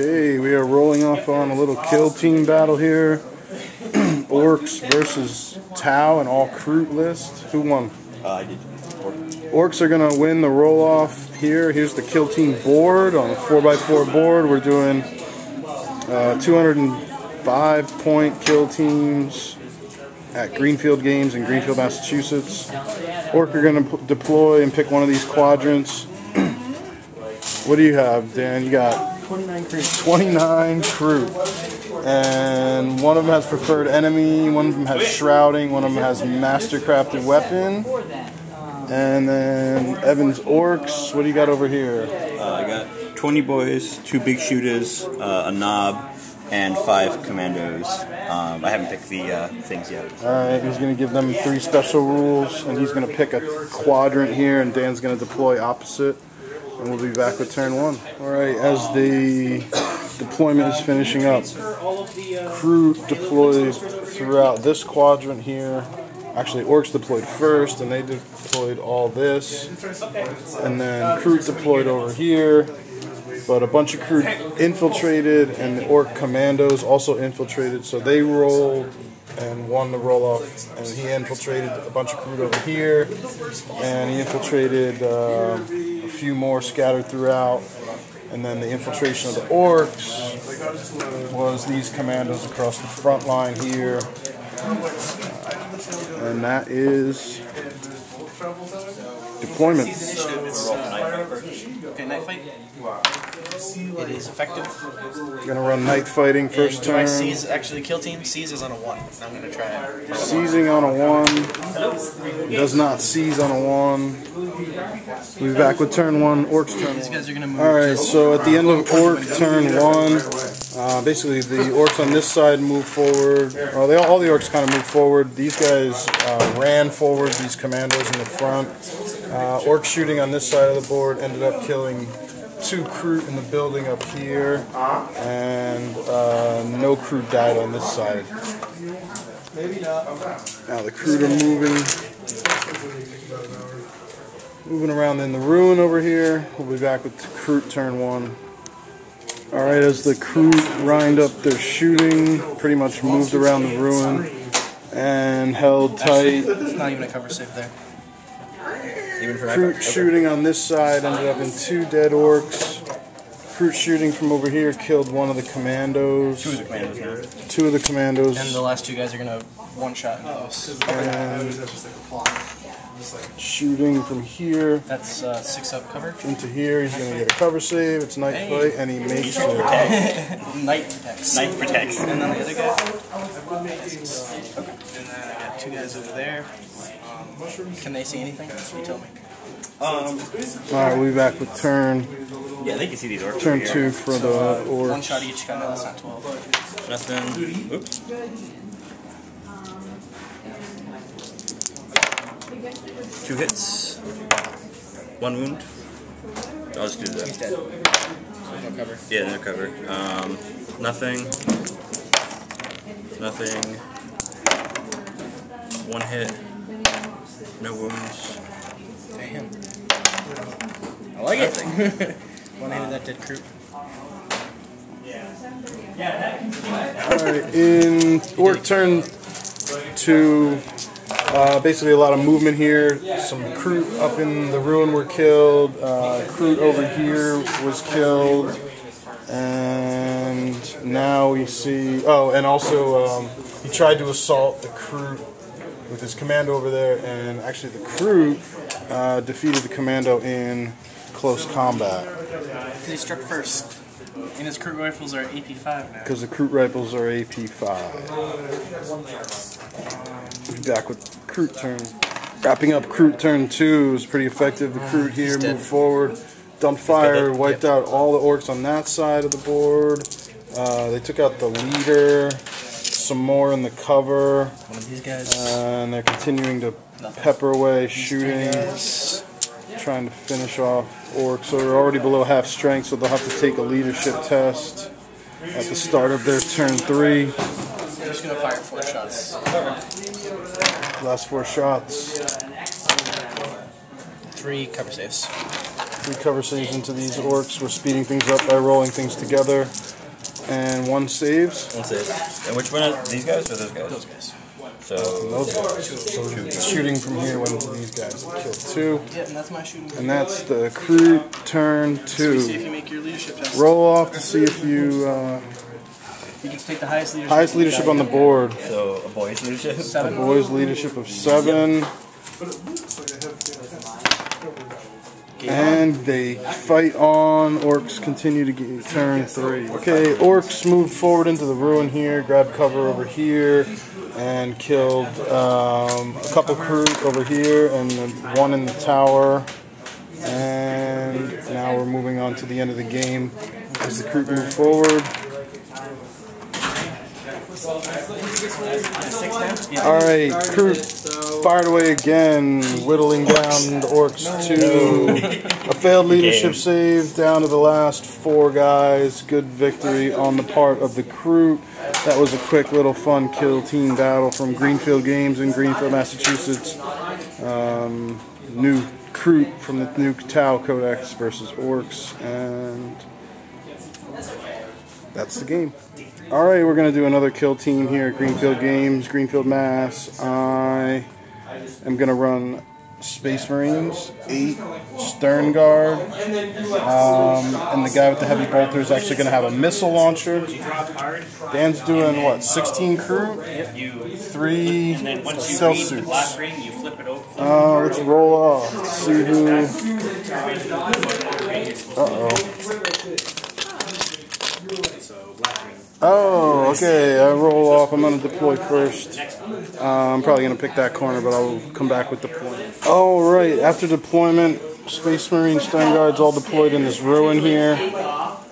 Okay, we are rolling off on a little kill team battle here. Orks versus Tau, an all Kroot list. Who won? I did. Orks are going to win the roll off here. Here's the kill team board on a 4x4 board. We're doing 205-point kill teams at Greenfield Games in Greenfield, Massachusetts. Ork are going to deploy and pick one of these quadrants. What do you have, Dan? You got 29 Kroot. 29 Kroot. And one of them has preferred enemy, one of them has shrouding, one of them has mastercrafted weapon. And then Evan's Orks. What do you got over here? I got 20 boys, 2 big shooters, a knob, and 5 commandos. I haven't picked the things yet. Alright, he's going to give them 3 special rules, and he's going to pick a quadrant here, and Dan's going to deploy opposite. And we'll be back with turn 1. Alright, as the deployment is finishing up, Kroot deployed throughout this quadrant here. Actually, Orks deployed first, and they deployed all this. And then Kroot deployed over here. But a bunch of Kroot infiltrated, and the Ork commandos also infiltrated. So they rolled and won the roll-off. And he infiltrated a bunch of Kroot over here. And he infiltrated a few more scattered throughout. And then the infiltration of the Orks was these commandos across the front line here. And that is deployment. Okay, night fight. It is effective. Gonna run night fighting first turn. Do I seize actually kill team? Seize is on a 1. I'm gonna try it. Seizing on a 1. Does not seize on a 1. We'll be back with turn 1. Orcs turn 1. These guys are gonna move. Alright, so at the end of Orc turn 1, basically the Orcs on this side move forward. Well, all the Orcs kind of move forward. These guys ran forward, these commandos in the front. Orc shooting on this side of the board ended up killing 2 Kroot in the building up here, and no Kroot died on this side. Now the Kroot are moving around in the ruin over here. We'll be back with Kroot turn 1. Alright, as the Kroot rind up their shooting, pretty much moved around the ruin and held tight. It's not even a cover save there. Kroot shooting on this side ended up in 2 dead Orks. Kroot shooting from over here killed one of the commandos. 2 of the commandos now. 2 of the commandos. And the last 2 guys are gonna one-shot into those. And shooting from here That's 6 up cover. into here. He's going to get a cover save. It's night fight, and he makes it. Night protects. Night protects. And then the other guy. Okay. And then I got 2 guys over there. Can they see anything? You tell me. Alright, we'll be back with turn. Yeah, they can see these Orks. Turn 2 for the Orcs. 1 shot each guy. No, that's not 12. Nothing. Oops. 2 hits. 1 wound. I'll just do that. He's dead. So no cover. Yeah, no cover. Nothing. Nothing. 1 hit. No wounds. Damn. I like it. One-handed that dead Kroot. Alright, in Orc turn 2, basically a lot of movement here. Some Kroot up in the ruin were killed. Kroot over here was killed. And now we see... Oh, and also he tried to assault the Kroot with his commando over there. And actually the Kroot defeated the commando in close combat. He struck first. And his Kroot rifles are AP5 now. Because the Kroot rifles are AP5. We'll be back with Kroot turn. Wrapping up Kroot turn 2 was pretty effective. The Kroot here moved forward, dumped fire, wiped out all the Orcs on that side of the board. They took out the leader, some more in the cover. One of these guys. And they're continuing to pepper away, shooting, trying to finish off Orcs. So they're already below half strength, so they'll have to take a leadership test at the start of their turn 3. I'm just going to fire 4 shots. Last 4 shots. 3 cover saves. 3 cover saves into these orcs. We're speeding things up by rolling things together. And 1 saves. 1 save. And which one are these guys or those guys? Those guys. So those guys. So shooting from here went into these guys. Killed 2. Yeah, and that's my shooting. And that's the Kroot turn 2. See if you make your leadership test. Roll off to see if you You get to take the highest leadership. highest leadership on the board. So a boy's leadership? A 7. boys leadership of 7. And they fight on. Orcs continue to get turn 3. Okay, orcs moved forward into the ruin here, grabbed cover over here, and killed a couple Kroot over here, and then 1 in the tower. And now we're moving on to the end of the game as the Kroot move forward. Alright, Kroot fired away again, whittling down the orcs to a failed leadership save down to the last 4 guys. Good victory on the part of the Kroot. That was a quick little fun kill team battle from Greenfield Games in Greenfield, Massachusetts. New Kroot from the new Tau codex versus Orks, and that's the game. Alright, we're going to do another kill team here at Greenfield Games, Greenfield, Mass. I am going to run Space Marines, 8 Stern Guard, and the guy with the heavy bolter is actually going to have a missile launcher. Dan's doing, what, 16 Kroot? 3 stealth suits. Let's roll off. Let's see who... Oh, okay, I roll off. I'm going to deploy first. I'm probably going to pick that corner, but I'll come back with the point. Alright, after deployment, Space Marine Stern Guard's all deployed in this ruin here.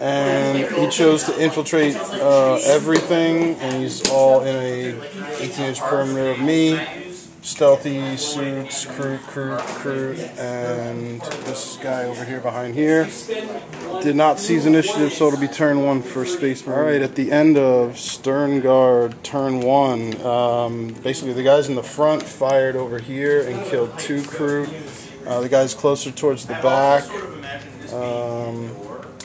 And he chose to infiltrate everything, and he's all in a 18-inch perimeter of me. Stealthy suits, Kroot, and this guy over here behind here. Did not seize initiative, so it'll be turn 1 for Space Marine. Alright, at the end of Stern Guard, turn 1, basically the guys in the front fired over here and killed 2 Kroot. The guys closer towards the back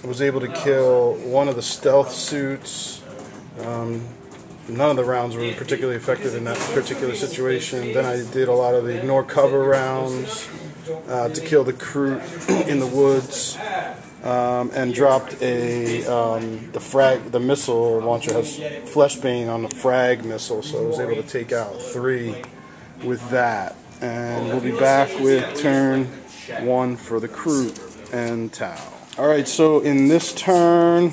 was able to kill 1 of the stealth suits. None of the rounds were particularly effective in that particular situation. Then I did a lot of the ignore cover rounds to kill the Kroot in the woods, and dropped the missile launcher has fleshbane on the frag missile, so I was able to take out 3 with that. And we'll be back with turn 1 for the Kroot and Tau. Alright, so in this turn,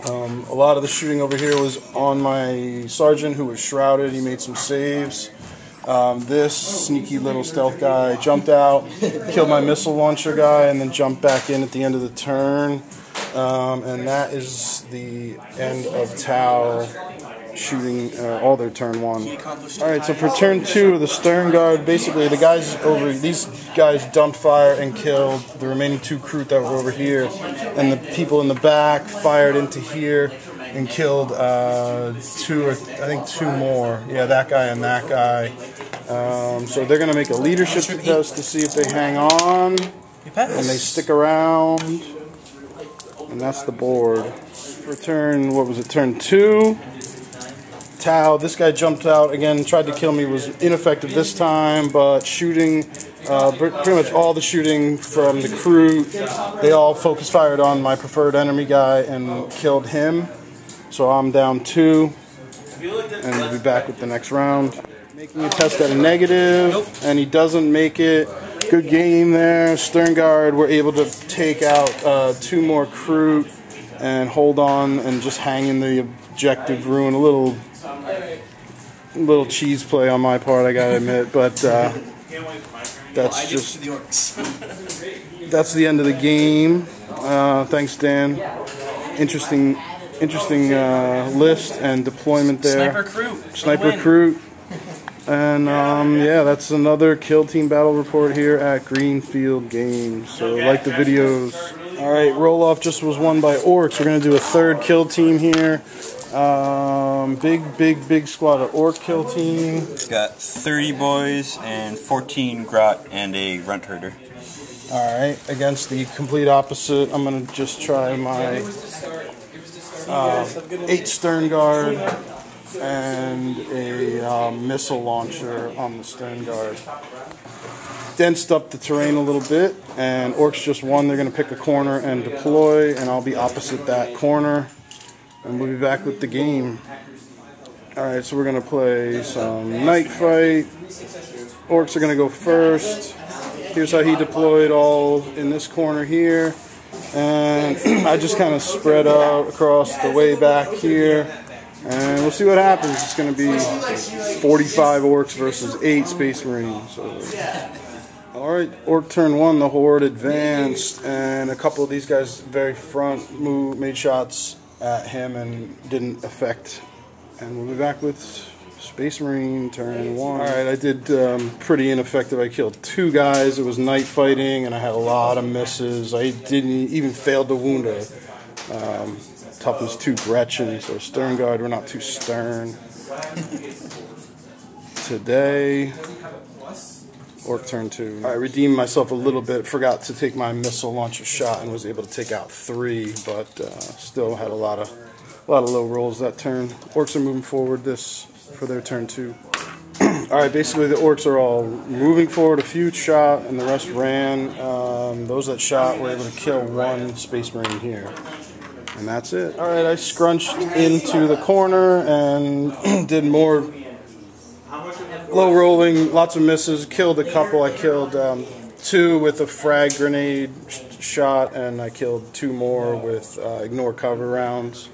a lot of the shooting over here was on my sergeant who was shrouded. He made some saves. This sneaky little stealth guy jumped out, killed my missile launcher guy, and then jumped back in at the end of the turn. And that is the end of Tau shooting all their turn 1. Alright, so for turn 2, the Stern Guard, basically the guys these guys dumped fire and killed the remaining 2 Kroot that were over here, and the people in the back fired into here and killed 2 or I think 2 more. Yeah, that guy and that guy. So they're going to make a leadership test to see if they hang on, and they stick around, and that's the board. For turn, what was it, turn 2? Tau, this guy jumped out again, tried to kill me, was ineffective this time, but shooting, pretty much all the shooting from the Kroot, they all focus fired on my preferred enemy guy and killed him. So I'm down 2, and we'll be back with the next round. Making a test at a negative, and he doesn't make it. Good game there. Stern Guard were able to take out 2 more Kroot and hold on and just hang in the objective ruin. A little cheese play on my part, I gotta admit, but that's just that's the end of the game. Thanks, Dan. Interesting list and deployment there. Sniper Kroot. And yeah, that's another kill team battle report here at Greenfield Games. So like the videos. Alright, roll off just was won by Orks. We're gonna do a 3rd kill team here. Big squad of Orc kill team. It's got 30 boys and 14 Grot and a runt herder. Alright, against the complete opposite, I'm going to just try my 8 Stern Guard and a missile launcher on the Stern Guard. Densed up the terrain a little bit, and Orks just won. They're going to pick a corner and deploy, and I'll be opposite that corner, and we'll be back with the game. Alright, so we're going to play some Night Fight. Orks are going to go first. Here's how he deployed, all in this corner here, and I just kind of spread out across the way back here, and we'll see what happens. It's going to be 45 Orks versus 8 Space Marines. So. Alright, Ork turn 1, the Horde advanced, and a couple of these guys very front made shots at him and didn't affect, and we'll be back with Space Marine turn 1. Alright, I did pretty ineffective. I killed 2 guys. It was night fighting, and I had a lot of misses. I didn't even fail to wound a toughness 2 Gretchen, so Stern Guard, we're not too stern. Today, Ork turn 2. I redeemed myself a little bit. Forgot to take my missile launcher shot and was able to take out 3, but still had a lot of low rolls that turn. Orks are moving forward for their turn 2. Alright, basically the Orks are all moving forward. A few shot and the rest ran. Those that shot were able to kill 1 Space Marine here. And that's it. Alright, I scrunched into the corner and did more low rolling, lots of misses, killed a couple. I killed 2 with a frag grenade shot, and I killed 2 more with ignore cover rounds.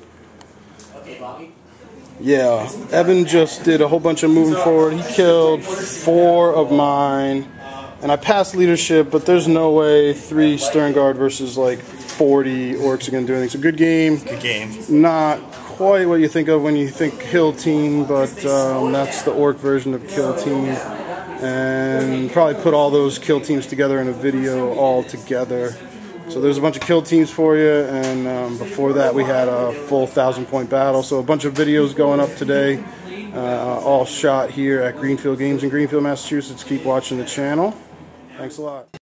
Yeah, Evan just did a whole bunch of moving forward. He killed 4 of mine, and I passed leadership, but there's no way 3 Stern Guard versus like 40 Orks are going to do anything. It's a good game. Good game. Not quite what you think of when you think Kill Team, but that's the Ork version of Kill Team. And probably put all those kill teams together in a video all together. So there's a bunch of kill teams for you, and before that we had a full 1,000-point battle. So a bunch of videos going up today, all shot here at Greenfield Games in Greenfield, Massachusetts. Keep watching the channel. Thanks a lot.